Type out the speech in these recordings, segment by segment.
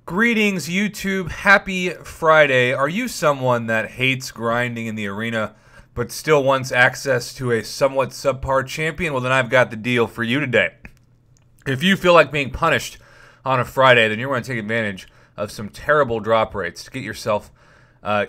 Greetings, YouTube. Happy Friday. Are you someone that hates grinding in the arena but still wants access to a somewhat subpar champion? Well, then I've got the deal for you today. If you feel like being punished on a Friday, then you're going to take advantage of some terrible drop rates to get yourself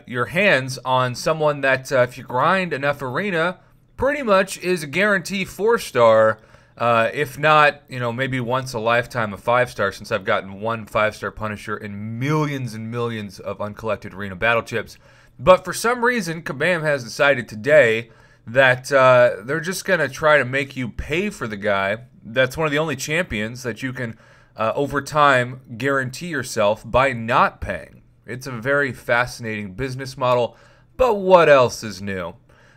your hands on someone that, if you grind enough arena, pretty much is a guarantee 4-star. If not, maybe once a lifetime a 5-star, since I've gotten one 5-star Punisher and millions of uncollected arena battle chips. But for some reason, Kabam has decided today that they're just going to try to make you pay for the guy. That's one of the only champions that you can, over time, guarantee yourself by not paying. It's a very fascinating business model, but what else is new?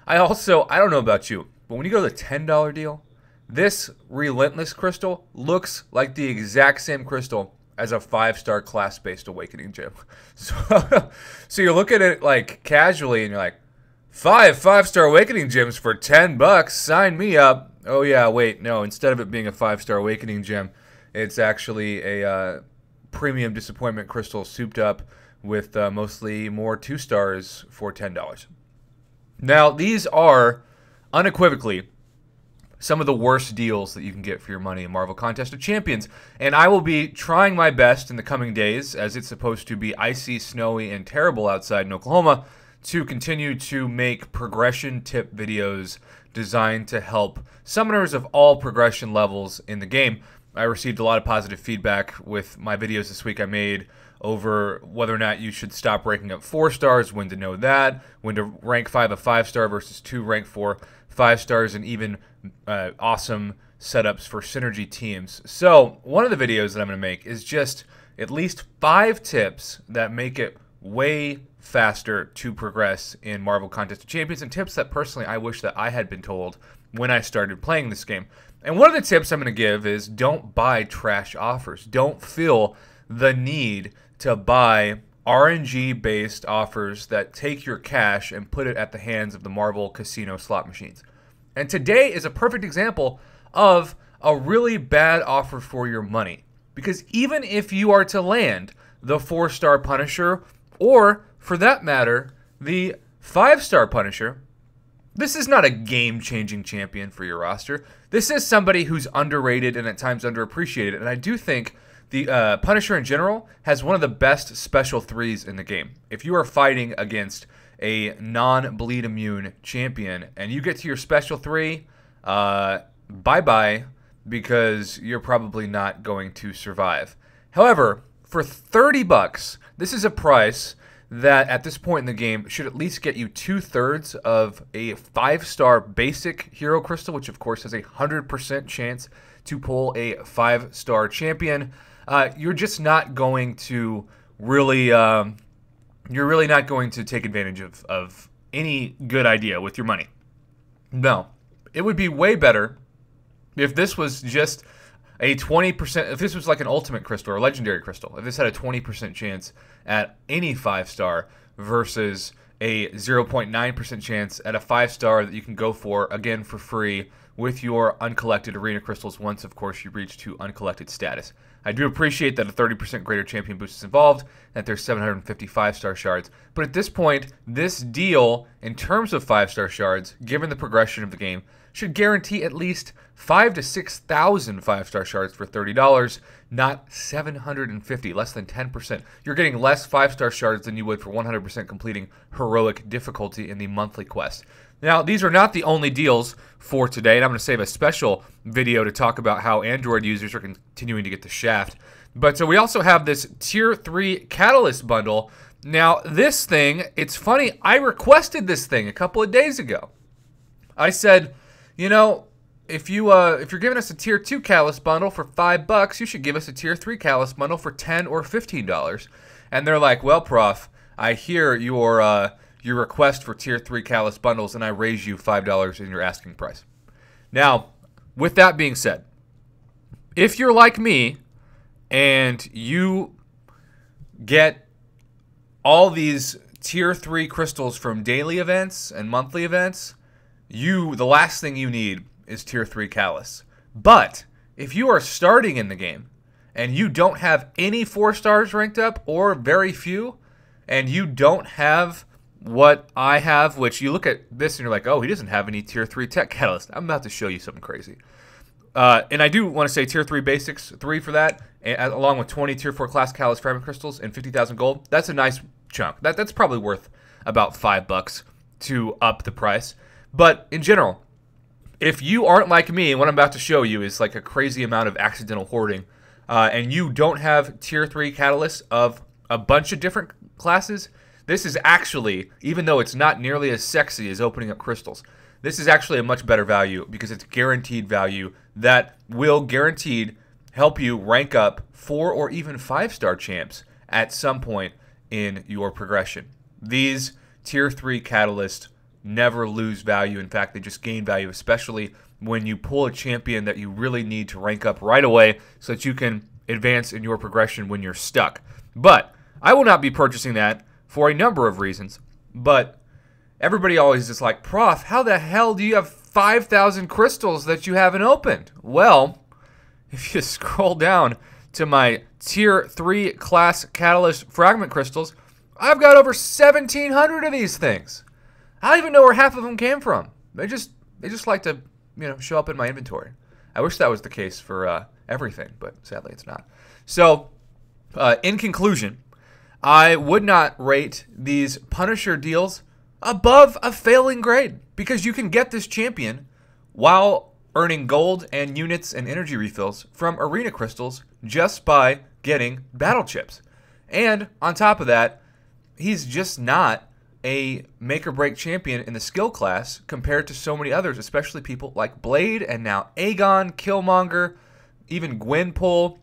I don't know about you, but when you go to the $10 deal, this Relentless crystal looks like the exact same crystal as a 5-star class-based Awakening gem. So you look at it like casually and you're like, 5-star Awakening gems for $10, sign me up. Oh yeah, wait, no, instead of it being a 5-star Awakening gem, it's actually a premium disappointment crystal souped up with mostly more 2-stars for $10. Now, these are unequivocally some of the worst deals that you can get for your money in Marvel Contest of Champions. And I will be trying my best in the coming days, as it's supposed to be icy, snowy, and terrible outside in Oklahoma, to continue to make progression tip videos designed to help summoners of all progression levels in the game. I received a lot of positive feedback with my videos this week I made over whether or not you should stop ranking up 4-stars, when to know that, when to rank 5 a 5-star versus 2 rank 4 5-stars, and even awesome setups for synergy teams. So one of the videos that I'm going to make is just at least 5 tips that make it way faster to progress in Marvel Contest of Champions, and tips that personally I wish that I had been told when I started playing this game. And one of the tips I'm going to give is don't buy trash offers. Don't feel the need to buy RNG-based offers that take your cash and put it at the hands of the Marvel casino slot machines. And today is a perfect example of a really bad offer for your money. Because even if you are to land the 4-star Punisher, or for that matter, the 5-star Punisher, this is not a game-changing champion for your roster. This is somebody who's underrated and at times underappreciated. And I do think the Punisher in general has one of the best special 3s in the game. If you are fighting against a non-bleed immune champion and you get to your special 3, bye-bye, because you're probably not going to survive. However, for $30, this is a price that at this point in the game should at least get you 2/3 of a 5-star basic hero crystal, which of course has a 100% chance to pull a 5-star champion. You're just not going to really, you're really not going to take advantage of any good idea with your money. No, it would be way better if this was just a 20%, if this was like an ultimate crystal or a legendary crystal, if this had a 20% chance at any 5-star versus a 0.9% chance at a 5-star that you can go for, again, for free with your uncollected arena crystals once, of course, you reach to uncollected status. I do appreciate that a 30% greater champion boost is involved, that there's 750 5-star shards, but at this point, this deal, in terms of 5-star shards, given the progression of the game, should guarantee at least 5,000 to 6,000 5-star shards for $30, not 750, less than 10%. You're getting less 5-star shards than you would for 100% completing heroic difficulty in the monthly quest. Now, these are not the only deals for today, and I'm going to save a special video to talk about how Android users are continuing to get the shaft. But we also have this Tier 3 Catalyst bundle. Now, this thing, it's funny, I requested this thing a couple of days ago. I said, if you're giving us a Tier 2 Catalyst bundle for $5, you should give us a Tier 3 Catalyst bundle for $10 or $15. And they're like, well, Prof, I hear your request for Tier 3 Catalyst bundles, and I raise you $5 in your asking price. Now, with that being said, if you're like me and you get all these Tier 3 crystals from daily events and monthly events, the last thing you need is Tier 3 Catalyst. But if you are starting in the game and you don't have any 4 stars ranked up or very few, and you don't have what I have, which you look at this and you're like, oh, he doesn't have any Tier 3 Tech Catalyst. I'm about to show you something crazy. And I do want to say Tier 3 Basics, 3 for that, along with 20 Tier 4 Class Catalyst Fragment Crystals and 50,000 gold. That's a nice chunk. That's probably worth about $5 to up the price. But in general, if you aren't like me, and what I'm about to show you is like a crazy amount of accidental hoarding, and you don't have Tier 3 Catalysts of a bunch of different classes, this is actually, even though it's not nearly as sexy as opening up crystals, this is actually a much better value because it's guaranteed value that will guaranteed help you rank up 4 or even 5-star champs at some point in your progression. These Tier 3 Catalysts never lose value. In fact, they just gain value, especially when you pull a champion that you really need to rank up right away so that you can advance in your progression when you're stuck. But I will not be purchasing that for a number of reasons, but everybody always is like, Prof, how the hell do you have 5,000 crystals that you haven't opened? Well, if you scroll down to my Tier 3 Class Catalyst Fragment Crystals, I've got over 1,700 of these things. I don't even know where half of them came from. They just like to, show up in my inventory. I wish that was the case for everything, but sadly it's not. So, in conclusion, I would not rate these Punisher deals above a failing grade because you can get this champion while earning gold and units and energy refills from arena crystals just by getting battle chips. And on top of that, he's just not a make or break champion in the skill class compared to so many others, especially people like Blade and now Aegon, Killmonger, even Gwenpool,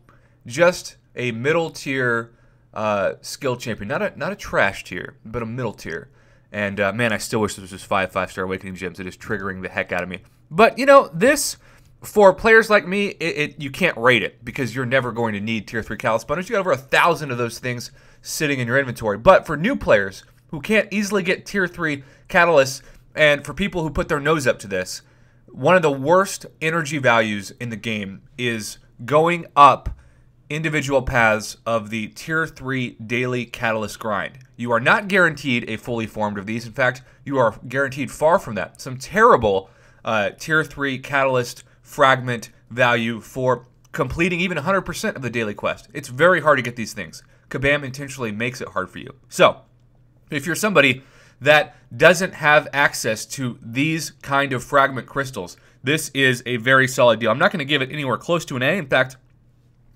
just a middle tier skill champion, not a trash tier, but a middle tier. And man, I still wish this was just 5-star Awakening Gems. It is triggering the heck out of me. But this for players like me, you can't rate it because you're never going to need Tier 3 Catalyst bundles. You got over 1,000 of those things sitting in your inventory. But for new players who can't easily get Tier 3 Catalysts, and for people who put their nose up to this, one of the worst energy values in the game is going up individual paths of the Tier 3 daily Catalyst grind. You are not guaranteed a fully formed of these. In fact, you are guaranteed far from that. Some terrible Tier 3 Catalyst fragment value for completing even 100% of the daily quest. It's very hard to get these things. Kabam intentionally makes it hard for you. So, if you're somebody that doesn't have access to these kind of fragment crystals, this is a very solid deal. I'm not going to give it anywhere close to an A. In fact,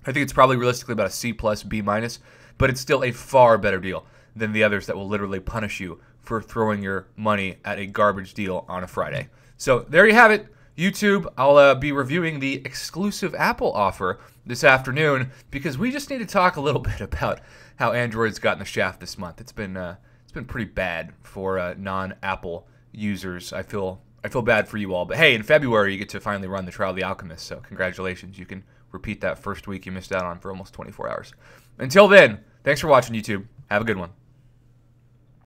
I think it's probably realistically about a C+, B-, but it's still a far better deal than the others that will literally punish you for throwing your money at a garbage deal on a Friday. So there you have it, YouTube. I'll be reviewing the exclusive Apple offer this afternoon because we just need to talk a little bit about how Android's gotten the shaft this month. It's been pretty bad for non-Apple users. I feel bad for you all, but hey, in February you get to finally run the Trial of the Alchemist, so congratulations. You can repeat that first week you missed out on for almost 24 hours. Until then, thanks for watching, YouTube. Have a good one.